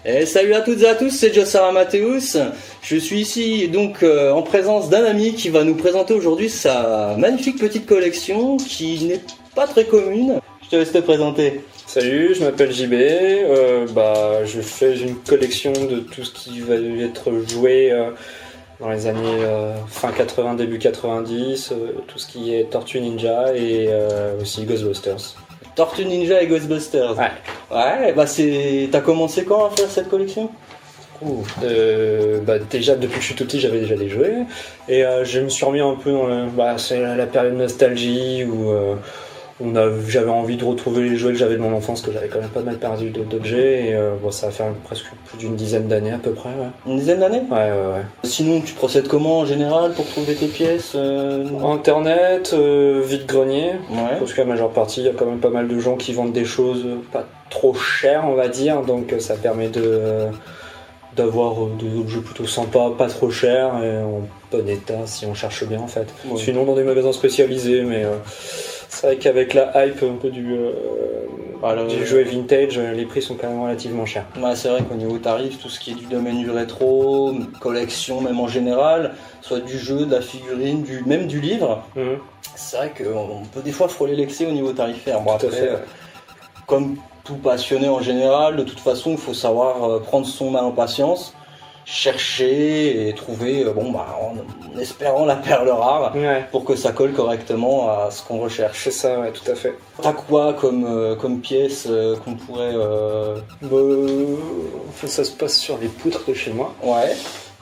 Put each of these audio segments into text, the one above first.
Et salut à toutes et à tous, c'est Jossara Mathéus. Je suis ici donc en présence d'un ami qui va nous présenter aujourd'hui sa magnifique petite collection qui n'est pas très commune. Je te laisse te présenter. Salut, je m'appelle JB. Je fais une collection de tout ce qui va être joué dans les années fin 80, début 90, tout ce qui est Tortue Ninja et aussi Ghostbusters. Tortue Ninja et Ghostbusters. Ouais, t'as commencé quand à faire cette collection ? Déjà depuis que je suis tout petit j'avais déjà des jouets et je me suis remis un peu dans c'est la période nostalgie où j'avais envie de retrouver les jouets que j'avais de mon enfance, que j'avais quand même pas mal perdu d'objets et ça va faire presque plus d'une dizaine d'années à peu près. Ouais. Une dizaine d'années ? Ouais. Sinon tu procèdes comment en général pour trouver tes pièces Internet, vide-grenier, parce que la majeure partie il y a quand même pas mal de gens qui vendent des choses pas trop chères on va dire, donc ça permet d'avoir des objets plutôt sympas, pas trop chers et en bon état si on cherche bien en fait. Ouais. Sinon dans des magasins spécialisés, mais c'est vrai qu'avec la hype un peu du jouet vintage, les prix sont quand même relativement chers. Ouais, c'est vrai qu'au niveau tarif, tout ce qui est du domaine du rétro, collection même en général, soit du jeu, de la figurine, même du livre, c'est vrai qu'on peut des fois frôler l'excès au niveau tarifaire. Bon, après, comme tout passionné en général, de toute façon il faut savoir prendre son mal en patience, chercher et trouver en espérant la perle rare pour que ça colle correctement à ce qu'on recherche. C'est ça, ouais, tout à fait. T'as quoi comme pièce qu'on pourrait ça se passe sur les poutres de chez moi.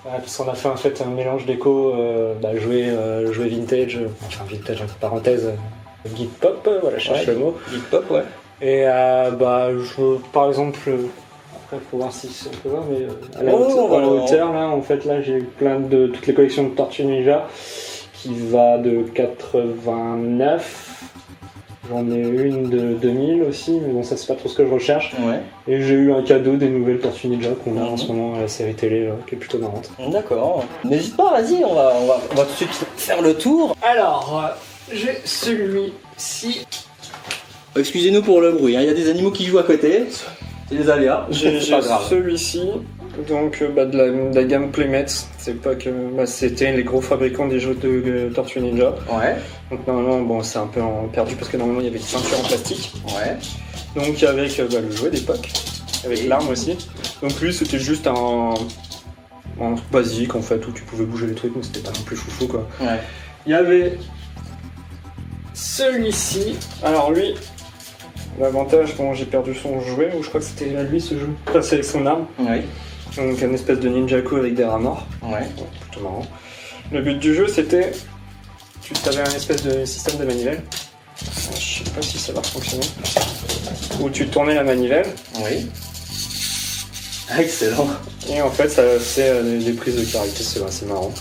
Parce qu'on a fait en fait un mélange déco, jouer vintage, vintage entre parenthèses, geek pop, voilà, je cherche le mot. Geek pop, ouais. Et par exemple, après faut voir si on peut voir, mais à la hauteur là, en fait là j'ai plein de toutes les collections de Tortue Ninja qui va de 89. J'en ai une de 2000 aussi, mais bon ça c'est pas trop ce que je recherche. Et j'ai eu un cadeau des nouvelles Tortue Ninja qu'on a en ce moment à la série télé qui est plutôt marrante. D'accord. N'hésite pas, vas-y, on va tout de suite faire le tour. Alors j'ai celui-ci. Excusez-nous pour le bruit, il y a des animaux qui jouent à côté, c'est des aléas, c'est pas grave. Celui-ci, donc de la gamme Playmates, c'était les gros fabricants des jeux de Tortue Ninja. Donc normalement, c'est un peu perdu parce que normalement il y avait des ceintures en plastique. Donc avec le jouet d'époque, avec l'arme aussi. Donc lui c'était juste un basique en fait où tu pouvais bouger les trucs, mais c'était pas non plus foufou quoi. Il y avait celui-ci, alors lui... L'avantage, j'ai perdu son jouet, ou je crois que c'était à lui ce jeu. Enfin, c'est avec son arme. Donc une espèce de ninjaku avec des rats morts. Plutôt marrant. Le but du jeu c'était... Tu avais un espèce de système de manivelle. Je sais pas si ça va fonctionner. Où tu tournais la manivelle. Excellent. Et en fait ça fait des prises de caractère, c'est assez marrant.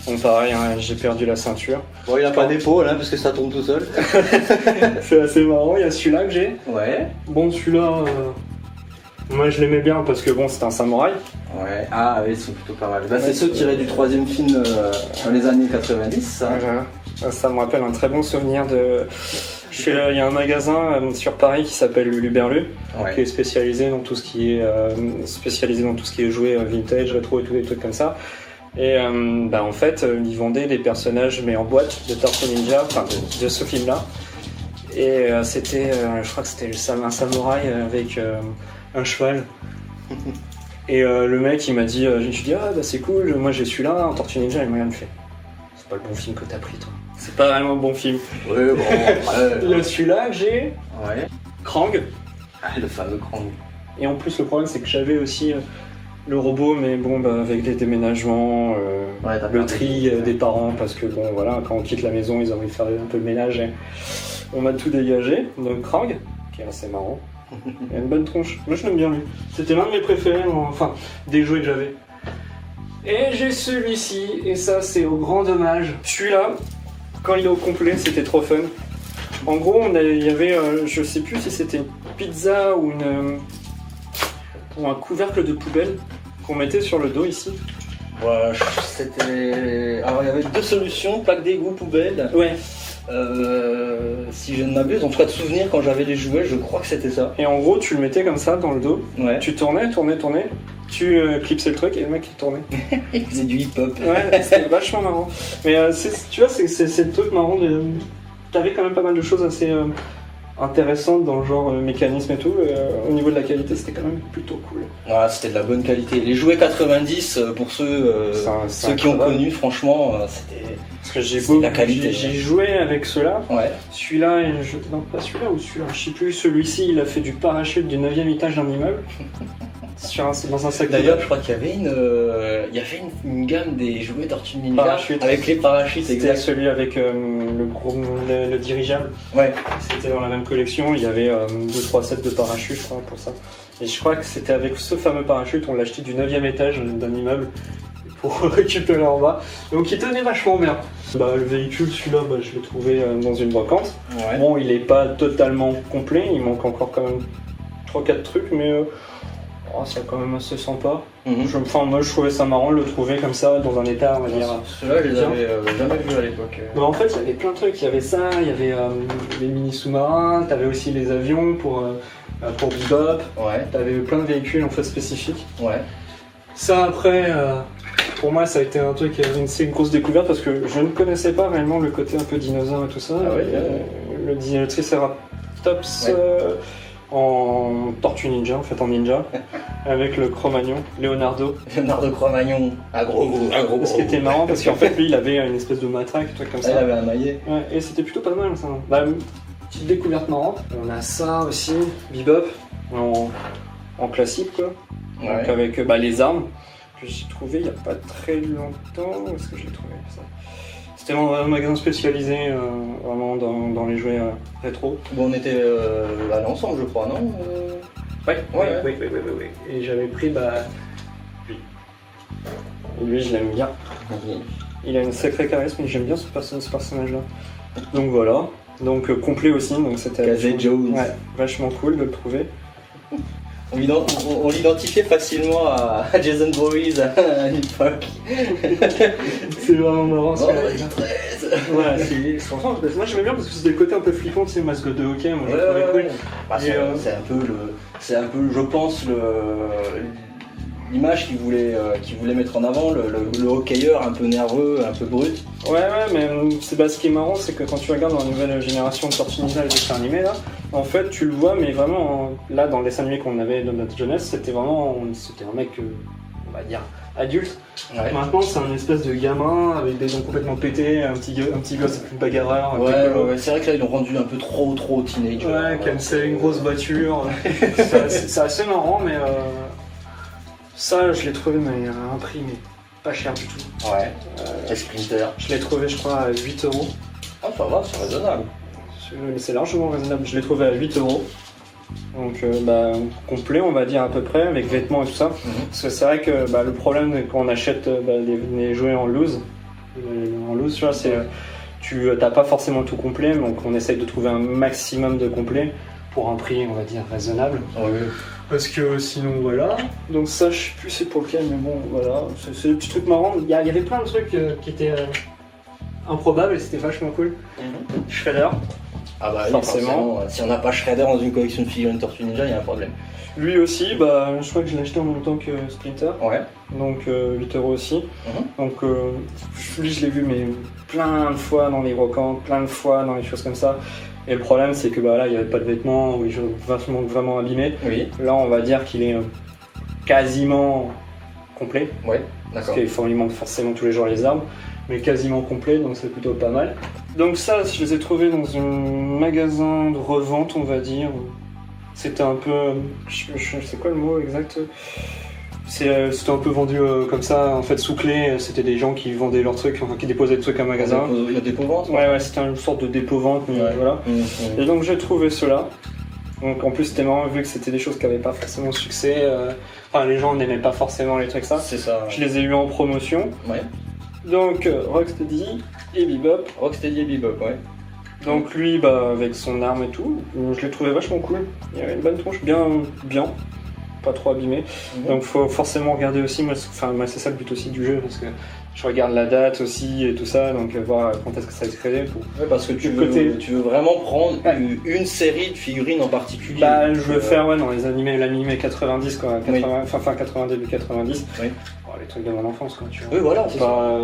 Donc pareil, j'ai perdu la ceinture. Bon, il n'y a pas d'épaule parce que ça tourne tout seul. C'est assez marrant, il y a celui-là que j'ai. Bon, celui-là, moi je l'aimais bien parce que c'était un samouraï. Ah oui, ils sont plutôt pas mal. C'est ceux tirés du troisième film dans les années 90, ça. Ça me rappelle un très bon souvenir de... Il y a un magasin sur Paris qui s'appelle Luberlu, qui est spécialisé dans tout ce qui est jouets vintage, rétro et tous des trucs comme ça. Et en fait, ils vendaient des personnages mais en boîte de Tortue Ninja, de ce film-là. Et c'était, je crois que c'était un samouraï avec un cheval. Et le mec il m'a dit, je me suis dit c'est cool, moi j'ai celui-là, un Tortue Ninja, et il me fait, c'est pas le bon film que t'as pris toi. C'est pas vraiment un bon film. Il y a celui-là que j'ai. Krang. Le fameux Krang. Et en plus le problème c'est que j'avais aussi le robot, mais avec les déménagements, le tri des parents, parce que quand on quitte la maison ils ont envie de faire un peu le ménage. Et on m'a tout dégagé. Donc Krang, qui est assez marrant. Il a une bonne tronche. Moi je l'aime bien lui. C'était l'un de mes préférés, des jouets que j'avais. Et j'ai celui-ci, et ça c'est au grand dommage. Celui-là, quand il est au complet, c'était trop fun. En gros, il y avait, je sais plus si c'était une pizza ou un couvercle de poubelle qu'on mettait sur le dos ici. C'était... Alors il y avait deux solutions, plaque d'égout, poubelle. Si je ne m'abuse, en tout cas de souvenir, quand j'avais les jouets, je crois que c'était ça. Et en gros, tu le mettais comme ça dans le dos, tu tournais, tu clipsais le truc et le mec il tournait. Il faisait du hip-hop. Ouais, c'était vachement marrant. Mais tu vois, c'est le truc marrant. T'avais quand même pas mal de choses assez intéressantes dans le genre mécanisme et tout. Au niveau de la qualité, c'était quand même plutôt cool. Ouais, c'était de la bonne qualité. Les jouets 90, pour ceux qui ont connu, franchement, c'était... Parce que j'ai joué avec ceux-là. Ouais. Celui-là, non pas celui-là ou celui-là, je sais plus. Celui-ci, il a fait du parachute du 9e étage d'un immeuble. Dans un sac. D'ailleurs, je crois qu'il y avait une gamme des jouets Tortue Ninja avec les parachutes. C'était celui avec le dirigeable. Ouais. C'était dans la même collection. Il y avait 2-3 sets de parachutes, je crois, pour ça. Et je crois que c'était avec ce fameux parachute, on l'a acheté du 9e étage d'un immeuble pour récupérer en bas. Donc il tenait vachement bien. Le véhicule, celui-là, je l'ai trouvé dans une brocante. Ouais. Bon, il est pas totalement complet, il manque encore quand même 3-4 trucs, mais c'est quand même assez sympa. Moi, je trouvais ça marrant de le trouver comme ça, dans un état, on va dire. Ceux-là, je les avais jamais vus à l'époque. En fait, il y avait plein de trucs. Il y avait ça, il y avait les mini-sous-marins, t'avais aussi les avions pour Bebop. Ouais. T'avais plein de véhicules en fait spécifiques. Ouais. Ça, après, pour moi, ça a été un truc, c'est une grosse découverte parce que je ne connaissais pas réellement le côté un peu dinosaure et tout ça. Ah ouais, le Triceratops en Tortue Ninja, en fait en ninja, avec le Cro-Magnon, Leonardo Cro-Magnon, un gros. Ce qui était marrant parce qu'en fait, lui, il avait une espèce de matraque, un truc comme ça. Il avait un maillet. Ouais, et c'était plutôt pas mal ça. Petite découverte marrante. On a ça aussi, Bebop, en classique quoi. Ouais. Donc avec les armes que j'ai trouvé il n'y a pas très longtemps. Où est-ce que je l'ai trouvé ça? C'était dans un magasin spécialisé vraiment dans les jouets rétro. Bon, on était allés ensemble, je crois, non? Oui. Et j'avais pris lui. Et lui, je l'aime bien. Il a une sacrée charisme et j'aime bien ce personnage-là. Donc voilà. Donc complet aussi. Donc c'était Casey Jones. Ouais, vachement cool de le trouver. On l'identifiait facilement à Jason Voorhees à l'époque. C'est vraiment marrant. Oh, il 13. Ouais, franchement, moi j'aimais bien parce que c'était le côté un peu flippant, tu sais, mascotte de hockey. Moi, cool. C'est un peu, je pense, l'image qu'il voulait mettre en avant, le hockeyeur un peu nerveux, un peu brut. Ouais, mais ce qui est marrant, c'est que quand tu regardes dans la nouvelle génération de Tortue Ninja et des dessins animés, là, en fait, tu le vois, mais vraiment, là, dans les dessins animés qu'on avait dans notre jeunesse, c'était un mec, on va dire, adulte. Ouais. Maintenant, c'est un espèce de gamin avec des dents complètement pétés, un petit gosse plus bagarreur. Ouais, c'est vrai que là, ils l'ont rendu un peu trop teenage. Ouais, comme c'est une grosse voiture. c'est assez marrant, mais ça, je l'ai trouvé mais à un prix mais pas cher du tout. Ouais. Les Sprinter. Je l'ai trouvé, je crois, à 8 €. Ah, ça va, c'est raisonnable. C'est largement raisonnable. Je l'ai trouvé à 8 €. Donc, complet, on va dire à peu près, avec vêtements et tout ça. Parce que c'est vrai que le problème quand on achète les jouets en loose, tu vois, c'est tu n'as pas forcément tout complet, donc on essaye de trouver un maximum de complet pour un prix, on va dire, raisonnable. Oui. Parce que sinon, voilà. Donc ça, je sais plus c'est pour lequel, mais bon, voilà. C'est des petits trucs marrants. Il y avait plein de trucs qui étaient improbables et c'était vachement cool. Shredder. Ah bah forcément. Si on n'a pas Shredder dans une collection de figurines Tortue Ninja, il y a un problème. Lui aussi, je crois que je l'ai acheté en même temps que Splinter. Ouais. Donc 8 € aussi. Donc lui, je l'ai vu mais plein de fois dans les brocantes, plein de fois dans les choses comme ça. Et le problème, c'est que là, il n'y avait pas de vêtements, où il est vraiment abîmé. Oui. Là, on va dire qu'il est quasiment complet. Ouais, d'accord. Parce qu'il manque forcément tous les jours les armes, mais quasiment complet, donc c'est plutôt pas mal. Donc ça, je les ai trouvés dans un magasin de revente, on va dire. C'était un peu... je sais quoi le mot exact? C'était un peu vendu comme ça, en fait, sous clé. C'était des gens qui vendaient leurs trucs, qui déposaient des trucs à un magasin. Il y a dépôt-vente? Ouais, c'était une sorte de dépôt-vente, mais voilà. Et donc j'ai trouvé cela. Donc en plus c'était marrant vu que c'était des choses qui n'avaient pas forcément succès. Les gens n'aimaient pas forcément les trucs ça. C'est ça. Je les ai eu en promotion. Ouais. Donc Rocksteady et Bebop. Ouais. Donc lui, avec son arme et tout, je l'ai trouvé vachement cool. Il y avait une bonne tronche, bien. pas trop abîmé. Donc faut forcément regarder aussi, moi c'est ça le but aussi du jeu, parce que je regarde la date aussi et tout ça, donc voir quand est-ce que ça a été créé. Parce que tu veux vraiment prendre une série de figurines en particulier. Bah, je veux faire dans l'animé 90, quoi, fin 80, début 90. Oui. Bon, les trucs de mon enfance, quoi, tu vois. Oui, voilà, c'est pas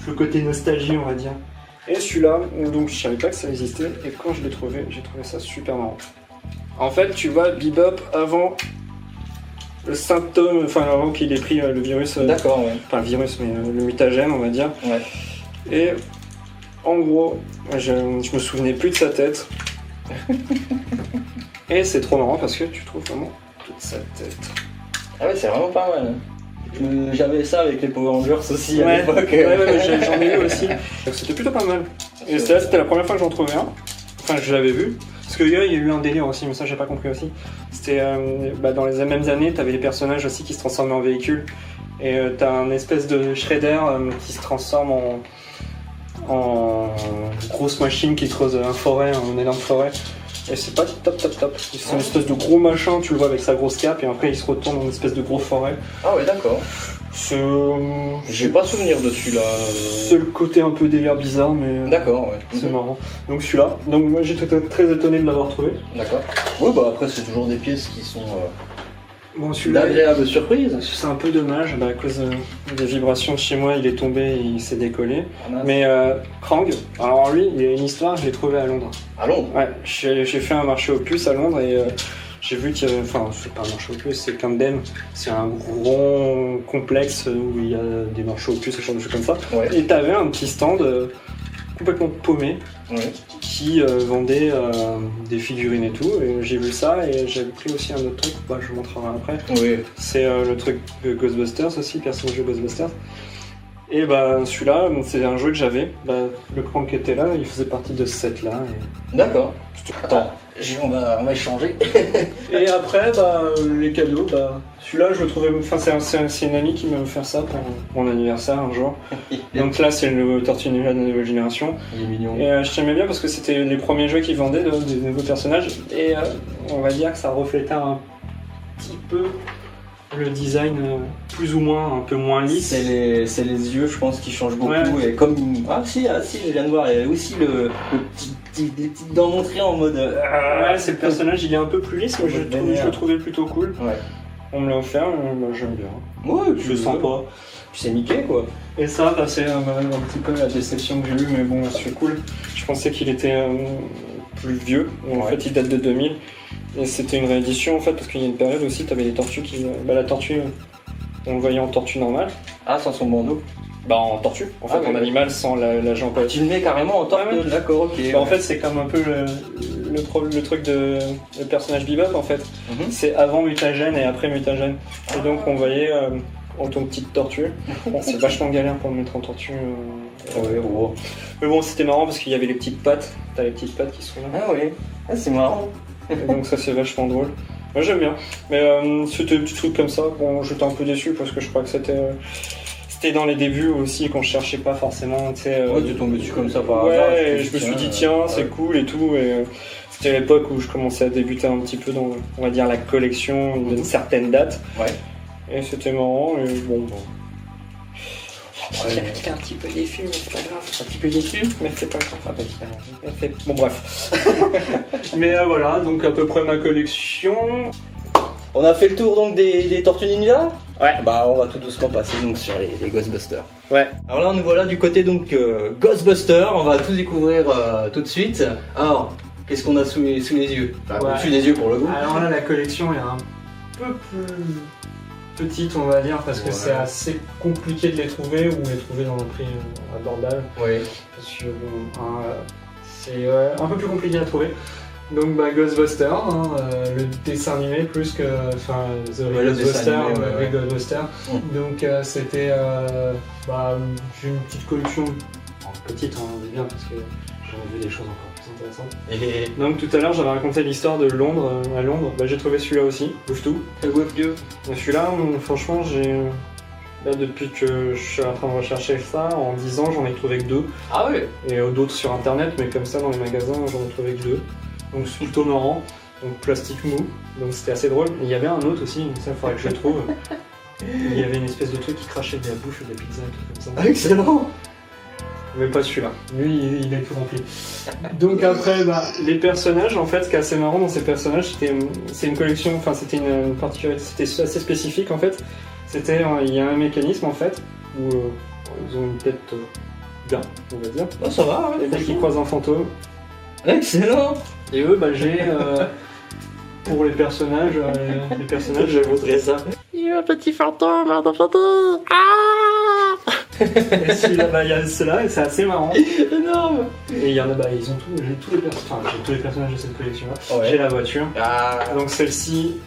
le côté nostalgie, on va dire. Et celui-là, donc je savais pas que ça existait, et quand je l'ai trouvé, j'ai trouvé ça super marrant. En fait, tu vois, Bebop avant le symptôme, avant qu'il ait pris le virus. D'accord, ouais. Pas le virus, mais le mutagène, on va dire. Ouais. Et en gros, je me souvenais plus de sa tête. Et c'est trop marrant parce que tu trouves vraiment toute sa tête. Ah ouais, c'est vraiment pas mal. J'avais ça avec les Power Rangers aussi à l'époque. Ouais, j'en ai eu aussi. Donc c'était plutôt pas mal. Et c'était la première fois que j'en trouvais un. Enfin, je l'avais vu. Parce qu'il y a eu un délire aussi, mais ça j'ai pas compris aussi. C'était dans les mêmes années, t'avais les personnages aussi qui se transformaient en véhicules. Et t'as un espèce de Shredder qui se transforme en grosse machine qui creuse une énorme forêt. Et c'est pas top. C'est une espèce de gros machin, tu le vois avec sa grosse cape, et après il se retourne dans une espèce de gros forêt. Ah ouais, d'accord. J'ai pas souvenir de celui-là. C'est le côté un peu délire bizarre, mais d'accord, ouais. C'est marrant. Donc celui-là, donc moi j'étais très étonné de l'avoir trouvé. D'accord. Oui, bah après c'est toujours des pièces qui sont celui-là, d'agréables surprises. C'est un peu dommage, à cause des vibrations de chez moi, il est tombé et il s'est décollé. Mais Krang, alors lui, il y a une histoire, je l'ai trouvé à Londres. À Londres? Ouais, j'ai fait un marché aux puces à Londres et j'ai vu qu'il y avait, c'est pas un marché aux puces, c'est Camden, c'est un gros complexe où il y a des marchés aux puces, ce genre de choses comme ça. Ouais. Et t'avais un petit stand complètement paumé qui vendait des figurines et tout, et j'ai vu ça et j'avais pris aussi un autre truc, je vous montrerai après. Oui. C'est le truc de Ghostbusters aussi, personnage de Ghostbusters. Et celui-là, c'est un jeu que j'avais, le Krang qui était là, il faisait partie de ce set là. Et... D'accord. Attends, on va échanger. Et après, les cadeaux, celui-là je le trouvais, c'est une amie qui m'a offert ça pour mon anniversaire un jour. Donc là c'est le Tortue Ninja de la nouvelle génération. Il est mignon. Et je t'aimais bien parce que c'était les premiers jeux qui vendaient des nouveaux personnages. Et on va dire que ça reflétait un petit peu le design plus ou moins un peu moins lisse. C'est les yeux, je pense, qui changent beaucoup. Ouais. Et comme si, je viens de voir, il y a aussi les petites dents montrées en mode. Ouais, c'est le personnage, il est un peu plus lisse, mais je le trouvais plutôt cool. Ouais. On me l'a offert, j'aime bien. Ouais, je le sens pas. Puis c'est Mickey, quoi. Et ça, c'est un petit peu la déception que j'ai eue, mais bon, c'est cool. Je pensais qu'il était plus vieux. En fait, il date de 2000. Et c'était une réédition en fait, parce qu'il y a une période aussi, t'avais les tortues qui. La tortue, on le voyait en tortue normale. Ah, sans son bandeau? En tortue, en fait, en animal sans la jambe. Tu le mets carrément en tortue, d'accord, ok. En fait, c'est comme un peu le truc de le personnage Bebop en fait. C'est avant mutagène et après mutagène. Et donc, on voyait en ton petite tortue. C'est vachement galère pour le mettre en tortue. Mais bon, c'était marrant parce qu'il y avait les petites pattes. T'as les petites pattes qui sont là. Ah oui, c'est marrant. Et donc ça c'est vachement drôle. Moi j'aime bien. Mais c'était des petits trucs comme ça. Bon, j'étais un peu déçu parce que je crois que c'était dans les débuts aussi quand je cherchais pas forcément. Tu sais. Tu tombes dessus comme ça par hasard. Ouais, et je me suis dit tiens, c'est cool et tout. Et c'était l'époque où je commençais à débuter un petit peu dans, on va dire, la collection d'une certaine date. Ouais. Et c'était marrant. Et bon. J'étais un petit peu déçu, mais c'est pas grave. Un petit peu déçu, mais c'est pas grave. Bon, bref. Mais voilà, donc à peu près ma collection. On a fait le tour donc des Tortues Ninja. Ouais. On va tout doucement passer donc sur les Ghostbusters. Ouais. Alors là, nous voilà du côté donc Ghostbusters. On va tout découvrir tout de suite. Alors, qu'est-ce qu'on a sous les yeux? Au-dessus des yeux pour le coup. Alors là, la collection est un peu plus petite, on va dire, parce que c'est assez compliqué de les trouver ou les trouver dans un prix abordable. Oui. Parce que c'est un peu plus compliqué à trouver. Donc Ghostbusters, le dessin animé plus que The Real Ghostbusters. Donc c'était j'ai une petite collection, petite, on dit bien parce que j'avais vu des choses encore plus intéressantes. Et donc tout à l'heure j'avais raconté l'histoire de Londres, à Londres, j'ai trouvé celui-là aussi, Wouf-Tout. Celui-là, franchement, depuis que je suis en train de rechercher ça, en 10 ans j'en ai trouvé que 2. Ah oui. Et d'autres sur internet, mais comme ça dans les magasins j'en ai trouvé que 2. Donc c'est plutôt marrant. donc plastique mou, donc c'était assez drôle. Et il y avait un autre aussi, ça il faudrait que je le trouve. Il y avait une espèce de truc qui crachait de la bouche ou des pizzas, un truc comme ça. Excellent. Mais pas celui-là, lui il est tout rempli. Donc après, les personnages, en fait, ce qui est assez marrant dans ces personnages, c'est une collection, enfin c'était une particularité, c'était assez spécifique en fait. Il y a un mécanisme en fait, où ils ont une tête bien, on va dire. Oh, ça va, ouais. Et dès qu'ils croisent un fantôme. Excellent. Et eux, j'ai pour les personnages, je voudrais ça. Il y a un petit fantôme, un fantôme. Ah. Et celui-là, il y a ceux-là et c'est assez marrant. Énorme. Et il y en a, ils ont j'ai tous les personnages de cette collection-là. Ouais. J'ai la voiture. Ah. Donc celle-ci,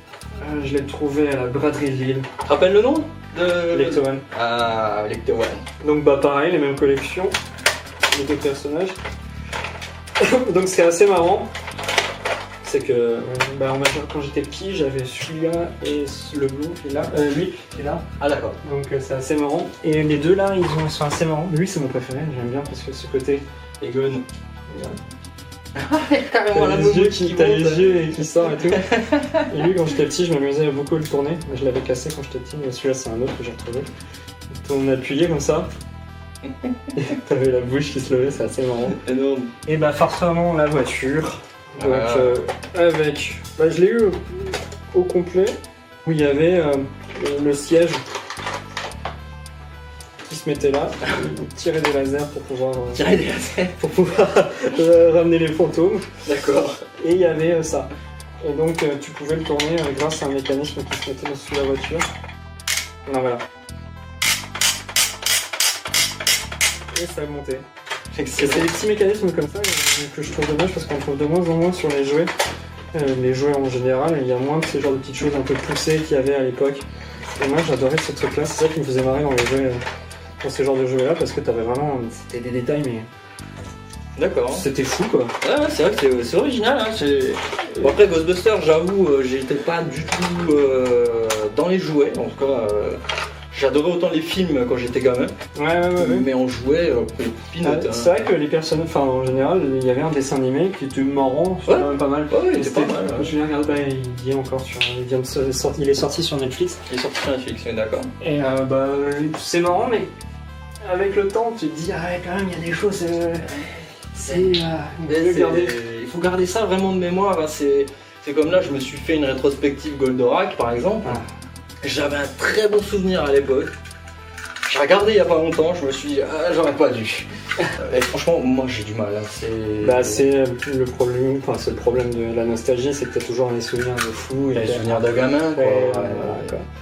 je l'ai trouvée à la braderie de Lille. Rappelle le nom de Lectowan. Ah, Lectowan. Donc pareil, les mêmes collections, les deux personnages. Donc c'est assez marrant. C'est que quand j'étais petit, j'avais celui-là et le bleu qui est là, lui qui est là. Ah d'accord. Donc c'est assez marrant. Et les deux là, ils sont assez marrants. Lui c'est mon préféré, j'aime bien parce que ce côté Egon. T'as les yeux qui sortent et tout. Et lui quand j'étais petit, je m'amusais beaucoup à le tourner. Je l'avais cassé quand j'étais petit, mais celui-là c'est un autre que j'ai retrouvé. On appuyait comme ça. T'avais la bouche qui se levait, c'est assez marrant. Énorme. Et forcément la voiture. Donc avec, je l'ai eu au complet où il y avait le siège qui se mettait là, tirer des lasers pour pouvoir ramener les fantômes. D'accord. Et il y avait ça. Et donc tu pouvais le tourner grâce à un mécanisme qui se mettait sous la voiture. Non, voilà. Et ça montait. C'est des petits mécanismes comme ça que je trouve dommage parce qu'on trouve de moins en moins sur les jouets. Les jouets en général, il y a moins de ces genres de petites choses un peu poussées qu'il y avait à l'époque. Et moi j'adorais ce truc là, c'est ça qui me faisait marrer dans les jouets, dans ces genres de jouets là, parce que t'avais vraiment, c'était des détails mais... D'accord. C'était fou quoi. Ouais, c'est vrai que c'est original. Hein. Bon, après Ghostbusters, j'avoue, j'étais pas du tout dans les jouets, en tout cas... J'adorais autant les films quand j'étais gamin, mais on jouait pinote. C'est vrai que les personnes, en général, il y avait un dessin animé qui était marrant, c'était quand même pas mal. Ouais, il était pas mal. Je l'ai regardé, il est encore il est sorti sur Netflix. Il est sorti sur Netflix, on est d'accord. Et c'est marrant, mais avec le temps, tu te dis, quand même, il y a des choses. Il faut garder ça vraiment de mémoire. Hein. C'est comme là, je me suis fait une rétrospective Goldorak, par exemple. J'avais un très bon souvenir à l'époque. J'ai regardé il y a pas longtemps, je me suis dit j'aurais pas dû. Et franchement, moi j'ai du mal. Hein. C'est le problème. C'est le problème de la nostalgie, c'est que t'as toujours des souvenirs de fou. Des souvenirs de gamin. Quoi.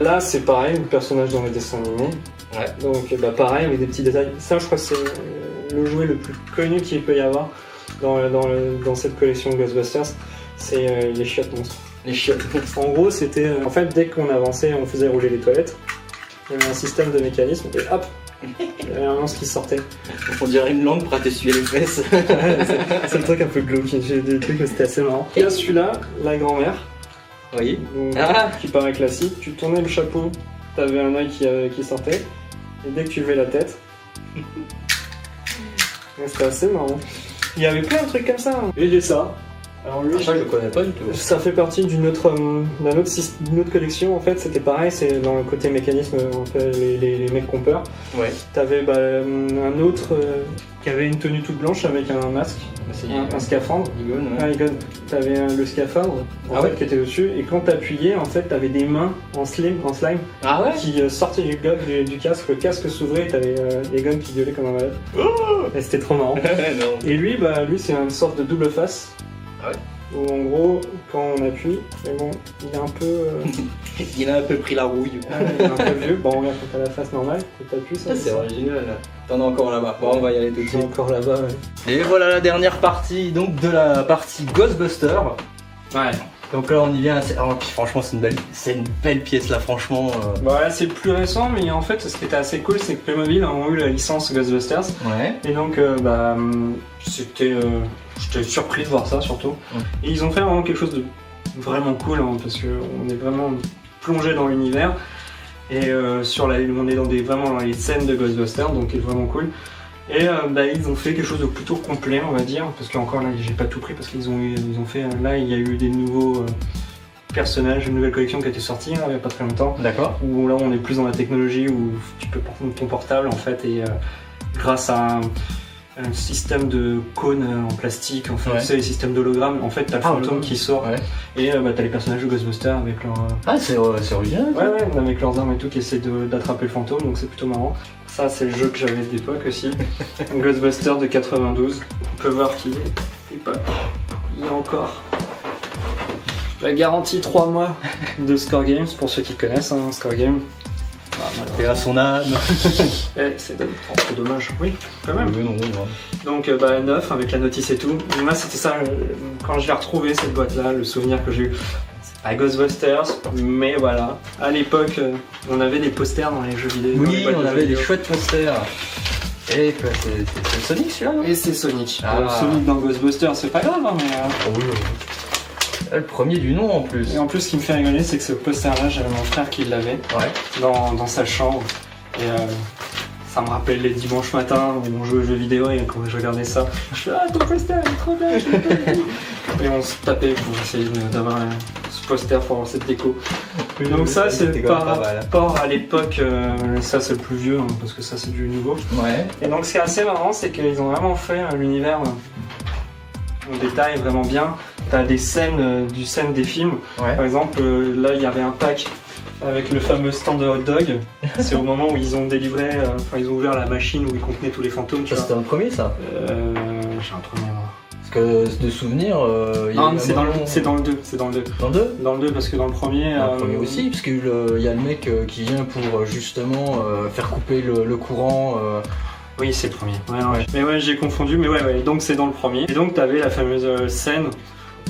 Là, c'est pareil, le personnage dans les dessins animés. Ouais. Donc pareil, avec des petits détails. Ça, je crois que c'est le jouet le plus connu qu'il peut y avoir dans cette collection Ghostbusters. C'est les chiottes monstres. Les chiottes. En gros, c'était... En fait, dès qu'on avançait, on faisait rouler les toilettes. Il y avait un système de mécanisme et hop, il y avait un monstre qui sortait. On dirait une langue pour t'essuyer les fesses. C'est le truc un peu glauque. J'ai des trucs, mais c'était assez marrant. Et là, celui-là, la grand-mère. Oui. Qui paraît classique. Tu tournais le chapeau, t'avais un œil qui sortait. Et dès que tu levais la tête... C'était assez marrant. Il y avait plein de trucs comme ça. Et j'ai ça. Alors lui, ça je le connais pas du tout. Ça fait partie d'une autre collection en fait, c'était pareil, c'est dans le côté mécanisme, les mecs qui ont peur. Ouais. T'avais un autre qui avait une tenue toute blanche avec un masque, un scaphandre. Egon. T'avais le scaphandre qui était dessus et quand t'appuyais en fait t'avais des mains en slime qui sortaient du casque, le casque s'ouvrait et t'avais Egon qui gueulait comme un malade. Et c'était trop marrant. Et lui c'est une sorte de double face. Où en gros, quand on appuie, mais bon, il est un peu... il a un peu pris la rouille. Il est un peu vieux. Bon, regarde, quand t'as la face normale, quand t'appuies, ça... C'est original. T'en as encore là-bas. Bon, on va y aller tout de suite. Encore là-bas, Et voilà la dernière partie, donc de la partie Ghostbusters. Ouais. Donc là, on y vient. Franchement, c'est une belle pièce là, franchement. Ouais, c'est plus récent, mais en fait, ce qui était assez cool, c'est que Playmobil ont eu la licence Ghostbusters. Ouais. Et donc, j'étais surpris de voir ça surtout. Et ils ont fait vraiment quelque chose de vraiment cool parce qu'on est vraiment plongé dans l'univers et on est vraiment dans les scènes de Ghostbusters, donc c'est vraiment cool. Et ils ont fait quelque chose de plutôt complet, on va dire, parce qu'encore là j'ai pas tout pris parce qu'ils ont fait, là il y a eu des nouveaux personnages, une nouvelle collection qui a été sortie il y a pas très longtemps. D'accord. Où là on est plus dans la technologie où tu peux prendre ton portable en fait et grâce à un système de cônes en plastique, en fait, tu sais, les systèmes d'hologrammes, en fait t'as le fantôme qui sort et t'as les personnages de Ghostbusters avec leur... Ah c'est original. Ouais, avec leurs armes et tout qui essaient d'attraper le fantôme, donc c'est plutôt marrant. Ça c'est le jeu que j'avais d'époque aussi, Ghostbusters de 92, on peut voir qu'il est pas... Il y a encore la garantie 3 mois de Score Games, pour ceux qui connaissent Score Games. Et à son âme. C'est dommage, oui, quand même. Oui, non. Donc 9 avec la notice et tout. Moi c'était ça, quand je l'ai retrouvé cette boîte là, le souvenir que j'ai eu. C'est pas Ghostbusters, mais voilà. À l'époque, on avait des posters dans les jeux vidéo. Oui, on avait des chouettes posters. Et c'est Sonic celui-là, non? Et c'est Sonic. Sonic dans Ghostbusters, c'est pas grave, hein, mais... Oui. Le premier du nom en plus. Et en plus, ce qui me fait rigoler, c'est que ce poster-là, j'avais mon frère qui l'avait dans sa chambre. Et ça me rappelle les dimanches matins où on jouait aux jeux vidéo et quand je regardais ça, je fais ton poster, il est trop bien, je l'ai pas vu. Et on se tapait pour essayer d'avoir ce poster pour avoir cette déco. Donc ça, c'est par rapport à l'époque, ça c'est le plus vieux, parce que ça c'est du nouveau. Ouais. Et donc ce qui est assez marrant, c'est qu'ils ont vraiment fait l'univers en détail vraiment bien. T'as des scènes des films. Par exemple, là il y avait un pack avec le fameux stand de hot dog. C'est au moment où ils ont délivré, ils ont ouvert la machine où ils contenaient tous les fantômes. Ça c'était dans le premier ça. J'ai un trou de mémoire. Parce que de souvenirs. Non, c'est dans le 2. C'est dans le 2. Dans le 2 ? Dans le 2 parce que dans le premier. Dans le premier aussi, parce qu'il y a le mec qui vient pour justement faire couper le courant. Oui, c'est le premier. Ouais. Mais ouais, j'ai confondu. Mais ouais. Donc c'est dans le premier. Et donc t'avais la fameuse scène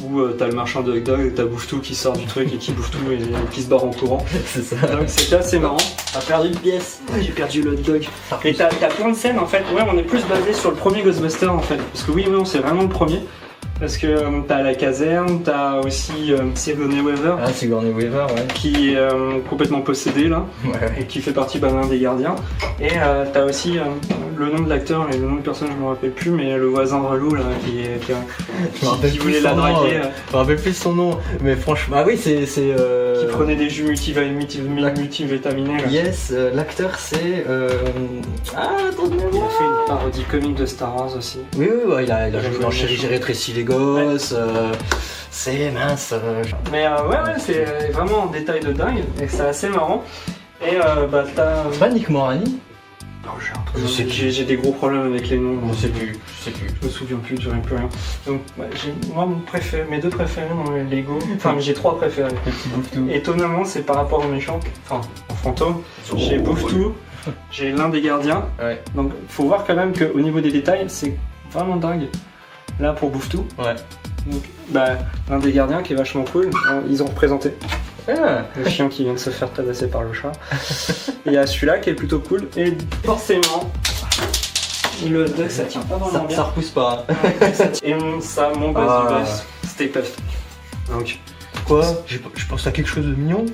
où t'as le marchand de hot dog, t'as Bouffe-Tout qui sort du truc et qui bouffe tout et qui se barre en courant. C'est ça. Donc c'était assez marrant. T'as perdu une pièce. J'ai perdu le hot dog. Et t'as plein de scènes en fait. Ouais, on est plus basé sur le premier Ghostbuster en fait. Parce que oui, c'est vraiment le premier. Parce que t'as la caserne, t'as aussi Sigourney Weaver. Ah, Sigourney Weaver, qui est complètement possédé là. Et qui fait partie d'un des gardiens. Et t'as aussi le nom de l'acteur et le nom de personne, je me rappelle plus, mais le voisin relou là qui voulait la draguer. Je me rappelle plus son nom, mais franchement, ah oui, c'est. Qui prenait des jus multivitaminés. Là. Yes, l'acteur c'est. Attendez-moi. Il a fait une parodie comique de Star Wars aussi. Oui, il a joué dans Chérie, j'ai rétréci les gosses. C'est mince. Mais c'est vraiment un détail de dingue et c'est assez marrant. Et t'as. C'est pas Nick Morani? J'ai des gros problèmes avec les noms. Je sais plus. Je me souviens plus, je plus rien. Donc moi mes deux préférés dans les Lego. Enfin j'ai 3 préférés. Étonnamment c'est par rapport aux méchants, enfin aux fantômes. J'ai Bouffe-Tout, j'ai l'un des gardiens. Donc faut voir quand même qu'au niveau des détails c'est vraiment dingue. Là pour Bouffe-Tout. Donc l'un des gardiens qui est vachement cool, ils ont représenté. Le chien qui vient de se faire tabasser par le chat. Et il y a celui-là qui est plutôt cool. Et forcément, le hot dog ça tient pas vraiment bien. Ça repousse pas. Et ça, mon buzz du buzz, Stay Puft. Donc, quoi? Je pense à quelque chose de mignon.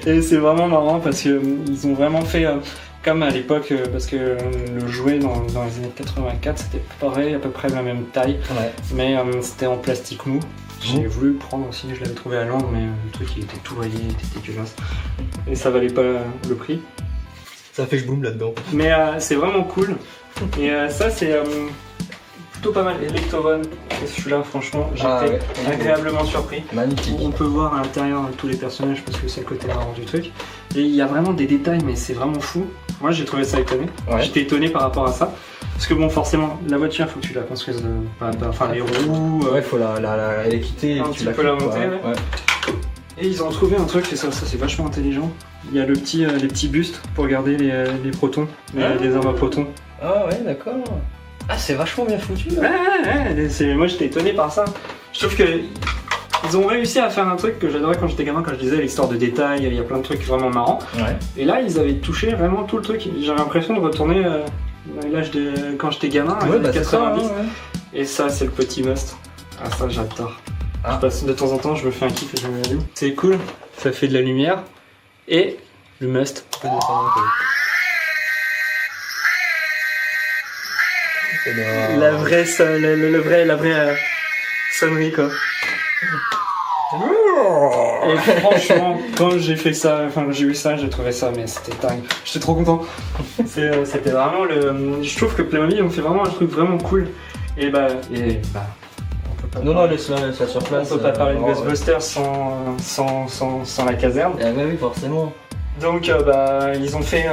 Et c'est vraiment marrant parce qu'ils ont vraiment fait comme à l'époque, parce que le jouet dans les années 84 c'était pareil, à peu près la même taille. Mais c'était en plastique mou. J'ai voulu le prendre aussi, je l'avais trouvé à Londres, mais le truc il était tout rayé, il était dégueulasse. Et ça valait pas le prix. Ça fait que je boum là-dedans. Mais c'est vraiment cool. Et ça c'est plutôt pas mal. Et Lectovon, et celui-là franchement, j'étais agréablement surpris. Magnifique. On peut voir à l'intérieur tous les personnages parce que c'est le côté marrant du truc. Et il y a vraiment des détails, mais c'est vraiment fou. Moi j'ai trouvé ça étonné. J'étais étonné par rapport à ça. Parce que bon, forcément, la voiture, faut que tu la construises, enfin les roues. Faut la équiter. Un petit peu la monter. Et ils ont trouvé un truc, et ça c'est vachement intelligent. Il y a les petits bustes pour garder les protons, les armes à protons. Ah ouais, d'accord. Ah, c'est vachement bien foutu. Moi j'étais étonné par ça. Je trouve que ils ont réussi à faire un truc que j'adorais quand j'étais gamin, quand je disais l'histoire de détails, il y a plein de trucs vraiment marrants. Et là, ils avaient touché vraiment tout le truc. J'avais l'impression de retourner à l'âge de quand j'étais gamin, les années 90. Et ça, c'est le petit must. Ah, ça, j'adore. De temps en temps, je me fais un kiff et je me l'allume. C'est cool, ça fait de la lumière. Et le must. La vraie sonnerie quoi. Et franchement, quand j'ai fait ça, enfin j'ai eu ça, j'ai trouvé ça, mais c'était dingue. J'étais trop content. C'était vraiment je trouve que Playmobil ont fait vraiment un truc vraiment cool. Et bah. Non, laisse-la sur place. On peut pas parler de Ghostbusters sans la caserne. Ah bah oui, forcément. Donc ils ont fait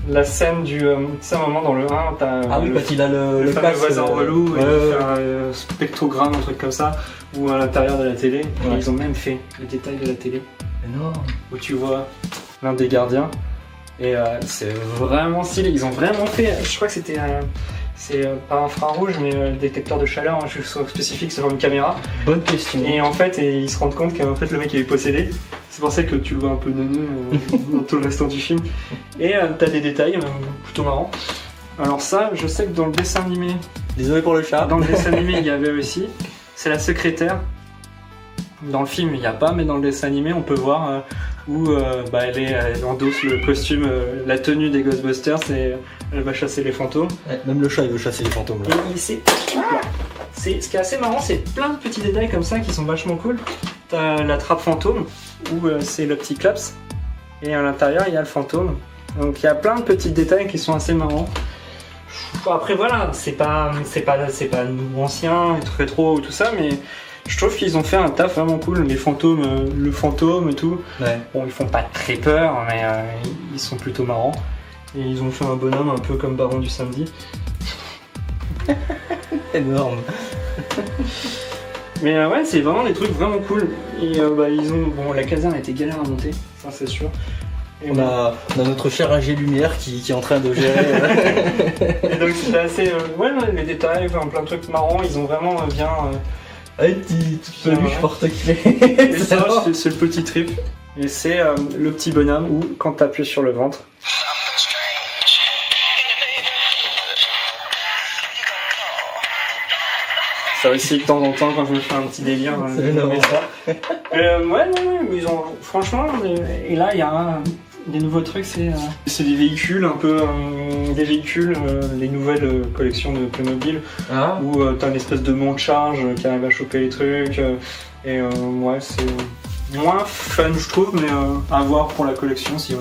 la scène du... tu sais, un moment dans le 1, t'as quand il a le fameux voisin relou, et il fait un spectrogramme, un truc comme ça, ou à l'intérieur de la télé. Et ils ont même fait le détail de la télé. Énorme. Où tu vois l'un des gardiens. Et c'est vraiment stylé. Ils ont vraiment fait... Je crois que c'était... c'est pas infrarouge, mais le détecteur de chaleur, je suis spécifique sur une caméra. Bonne question. Et en fait, ils se rendent compte qu'en fait le mec est possédé. C'est pour ça que tu le vois un peu neuneux dans tout le restant du film. Et t'as des détails plutôt marrants. Alors ça, je sais que dans le dessin animé... Désolé pour le chat. Dans le dessin animé, il y avait aussi. C'est la secrétaire. Dans le film, il n'y a pas, mais dans le dessin animé, on peut voir où elle endosse le costume, la tenue des Ghostbusters et elle va chasser les fantômes. Ouais, même le chat, il veut chasser les fantômes là. Et ce qui est assez marrant, c'est plein de petits détails comme ça qui sont vachement cool. T'as la trappe fantôme, où c'est le petit claps, et à l'intérieur, il y a le fantôme. Donc il y a plein de petits détails qui sont assez marrants. Après voilà, c'est pas ancien, rétro ou tout ça, mais je trouve qu'ils ont fait un taf vraiment cool. Les fantômes, le fantôme et tout. Ouais. Bon, ils font pas très peur, mais ils sont plutôt marrants. Et ils ont fait un bonhomme un peu comme Baron du Samedi. Énorme. Mais ouais, c'est vraiment des trucs vraiment cool. Et la caserne a été galère à monter, ça c'est sûr. Et on a notre cher AG Lumière qui est en train de gérer. Et donc c'était assez... les détails, plein de trucs marrants, ils ont vraiment bien... petite peluche porte-clés. Et ça, c'est le petit trip. Et c'est le petit bonhomme où, quand tu appuies sur le ventre... Ça aussi, de temps en temps, quand je me fais un petit délire, je mets ça. Ils ont... Franchement, et là, il y a des nouveaux trucs, c'est des véhicules, un peu... les nouvelles collections de Playmobil, où t'as une espèce de monte-charge qui arrive à choper les trucs, c'est moins fun, je trouve, mais à voir pour la collection, si on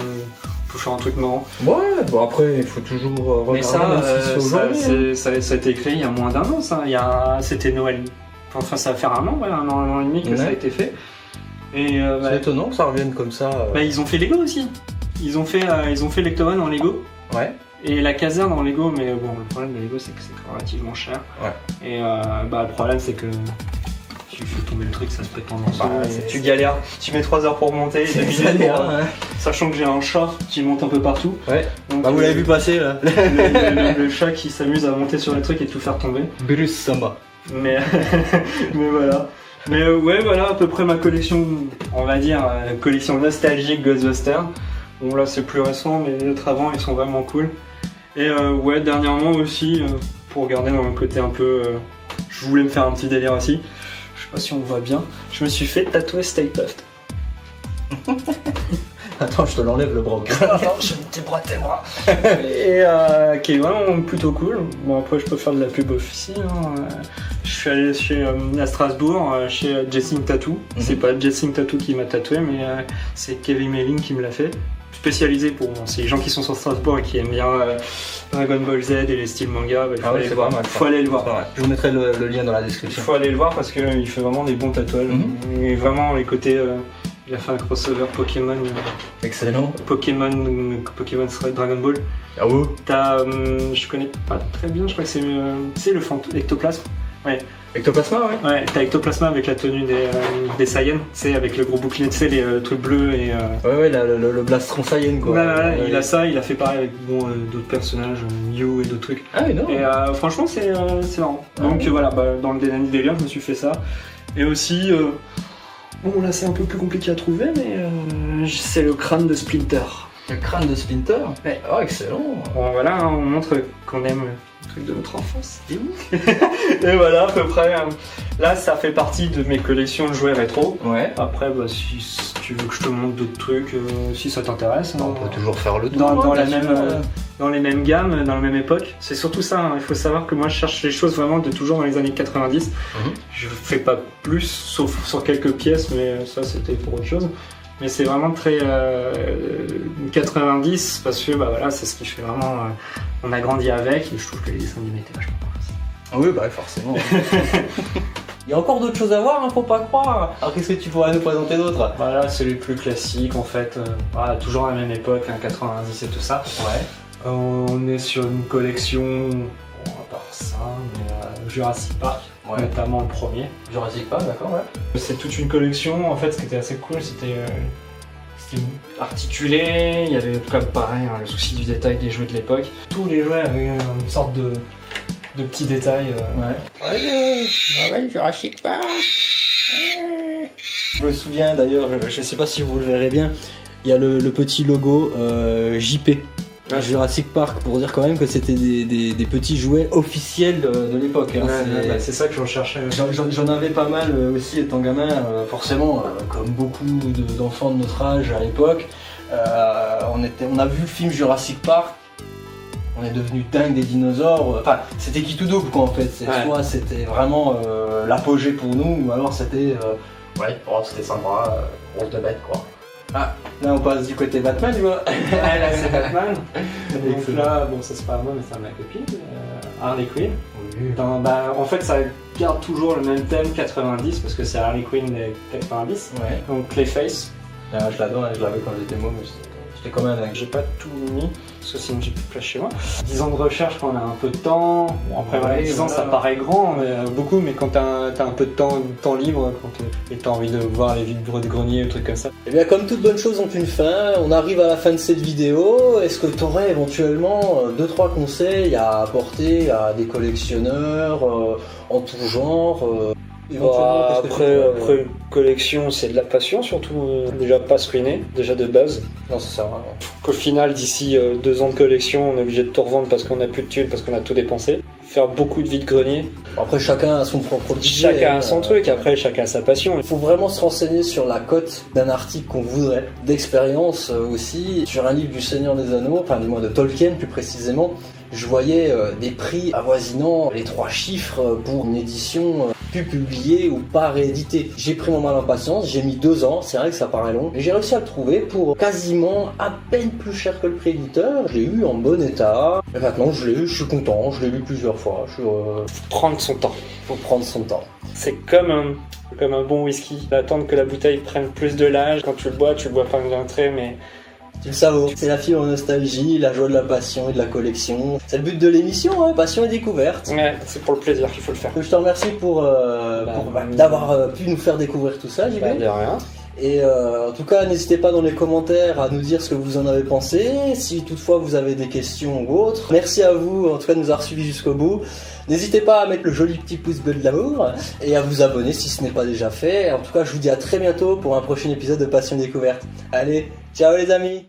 peut faire un truc marrant. Ouais, bon après, il faut toujours regarder. Mais ça a été créé il y a moins d'un an, ça. C'était Noël. Enfin, ça va faire un an et demi que ça a été fait. Et c'est étonnant que ça revienne comme ça. Ils ont fait Lego aussi. Ils ont fait Lectoman en Lego. Ouais. Et la caserne en Lego, mais bon, le problème de Lego, c'est que c'est relativement cher. Ouais. Et le problème, c'est que tu fais tomber le truc, ça se pète en morceaux. Tu galères, tu mets 3 heures pour monter, sachant que j'ai un chat qui monte un peu partout. Ouais. Donc, vous l'avez vu passer là. Le chat qui s'amuse à monter sur les trucs et tout faire tomber. Bruce Samba. Mais voilà. Mais voilà à peu près ma collection, on va dire, collection nostalgique Ghostbusters. Bon là c'est plus récent, mais les autres avant ils sont vraiment cool. Et dernièrement aussi, pour garder dans le côté un peu... je voulais me faire un petit délire aussi. Je sais pas si on voit bien. Je me suis fait tatouer Stay Puft. Attends, je te l'enlève le bras. Attends, je tes bras. Et qui est vraiment plutôt cool. Bon après je peux faire de la pub aussi. Je suis allé à Strasbourg, chez Jessing Tattoo. C'est pas Jessing Tattoo qui m'a tatoué, mais c'est Kevin Melling qui me l'a fait. Spécialisé pour c'est les gens qui sont sur Strasbourg et qui aiment bien Dragon Ball Z et les styles manga. Faut aller le voir. Je vous mettrai le lien dans la description. Faut aller le voir parce qu'il fait vraiment des bons tatouages. Et vraiment les côtés... il a fait un crossover Pokémon. Excellent. Pokémon Dragon Ball. Ah ouais. T'as... je connais pas très bien, je crois que c'est le ectoplasme. Ouais. Ectoplasma, ouais. Ouais, t'as Ectoplasma avec la tenue des Saiyans, c'est avec le gros bouclier, tu sais, les trucs bleus et... Ouais, le blastron Saiyan, quoi. Ouais, il a ça, il a fait pareil avec d'autres personnages, Mew et d'autres trucs. Ah oui, non. Et franchement, c'est marrant. Donc voilà, dans le délire, je me suis fait ça. Et aussi, bon là c'est un peu plus compliqué à trouver, mais c'est le crâne de Splinter. Le crâne de Splinter. Oh, excellent. Bon, voilà, on montre qu'on aime le truc de notre enfance. Et voilà, à peu près. Là, ça fait partie de mes collections de jouets rétro. Ouais. Après, si tu veux que je te montre d'autres trucs, si ça t'intéresse. On peut toujours faire le tour. Dans les mêmes gammes, dans la même époque. C'est surtout ça, hein. Il faut savoir que moi je cherche les choses vraiment de toujours dans les années 90. Je fais pas plus, sauf sur quelques pièces, mais ça c'était pour autre chose. Mais c'est vraiment très 90 parce que voilà, c'est ce qui fait vraiment. On a grandi avec et je trouve que les dessins animés étaient vachement cool. Oui, bah forcément. Il y a encore d'autres choses à voir, hein, faut pas croire. Alors qu'est-ce que tu pourrais nous présenter d'autres? Voilà, c'est les plus classiques en fait. Voilà, toujours à la même époque, 90 et tout ça. Ouais. On est sur une collection, à part ça, mais Jurassic Park, notamment le premier. Jurassic Park, d'accord, ouais. C'est toute une collection, en fait, ce qui était assez cool, c'était articulé, il y avait comme pareil, le souci du détail des jeux de l'époque. Tous les jouets avaient une sorte de petits détails. Ouais, Jurassic Park. Je me souviens d'ailleurs, je sais pas si vous le verrez bien, il y a le petit logo JP. Jurassic Park, pour dire quand même que c'était des petits jouets officiels de l'époque. Hein. C'est ça que je recherchais. J'en avais pas mal aussi étant gamin, forcément, comme beaucoup d'enfants de notre âge à l'époque. On a vu le film Jurassic Park, on est devenu dingue des dinosaures. Enfin, c'était qui tout double quoi en fait. Soit c'était vraiment l'apogée pour nous, ou alors c'était c'était sympa, grosse de bête quoi. Ah, là on passe du côté Batman, tu vois. Là c'est Batman. Donc là, bon, ça c'est pas moi, mais c'est ma copine, Harley Quinn. Oui. En fait, ça garde toujours le même thème 90 parce que c'est Harley Quinn des 90. Ouais. Donc Clayface. Je l'adore, je l'avais quand j'étais môme. J'étais quand même avec. J'ai pas tout mis, parce que sinon j'ai plus de place chez moi. 10 ans de recherche quand on a un peu de temps. Bon, après, 10 ans ça paraît grand, beaucoup, mais quand t'as un peu de temps libre, et t'as envie de voir les vides de grenier, des trucs comme ça. Et bien, comme toute bonne chose ont une fin, on arrive à la fin de cette vidéo. Est-ce que tu aurais éventuellement 2-3 conseils à apporter à des collectionneurs en tout genre Après une collection, c'est de la passion, surtout déjà pas se ruiner, déjà de base. Non, ça sert à rien. Qu'au final, d'ici 2 ans de collection, on est obligé de tout revendre parce qu'on a plus de thunes, parce qu'on a tout dépensé. Faire beaucoup de vides-greniers. Après, chacun a son propre budget. Chacun a son truc, après chacun a sa passion. Il faut vraiment se renseigner sur la cote d'un article qu'on voudrait, d'expérience aussi. Sur un livre du Seigneur des Anneaux, enfin du moins de Tolkien plus précisément, je voyais des prix avoisinant les 3 chiffres pour une édition plus publiée ou pas rééditée. J'ai pris mon mal en patience, j'ai mis 2 ans, c'est vrai que ça paraît long, mais j'ai réussi à le trouver pour quasiment à peine plus cher que le prix éditeur. Je l'ai eu en bon état, et maintenant je l'ai eu, je suis content, je l'ai lu plusieurs fois. Faut prendre son temps. Faut prendre son temps. C'est comme un bon whisky, attendre que la bouteille prenne plus de l'âge. Quand tu le bois pas d'un trait, mais... Tu le savoures. C'est la fibre nostalgie, la joie de la passion et de la collection. C'est le but de l'émission, hein, passion et découverte. Ouais, c'est pour le plaisir qu'il faut le faire. Je te remercie pour d'avoir pu nous faire découvrir tout ça, JB. De rien. Et en tout cas, n'hésitez pas dans les commentaires à nous dire ce que vous en avez pensé, si toutefois vous avez des questions ou autres. Merci à vous, en tout cas, de nous avoir suivis jusqu'au bout. N'hésitez pas à mettre le joli petit pouce bleu de l'amour et à vous abonner si ce n'est pas déjà fait. En tout cas, je vous dis à très bientôt pour un prochain épisode de Passion Découverte. Allez, ciao les amis!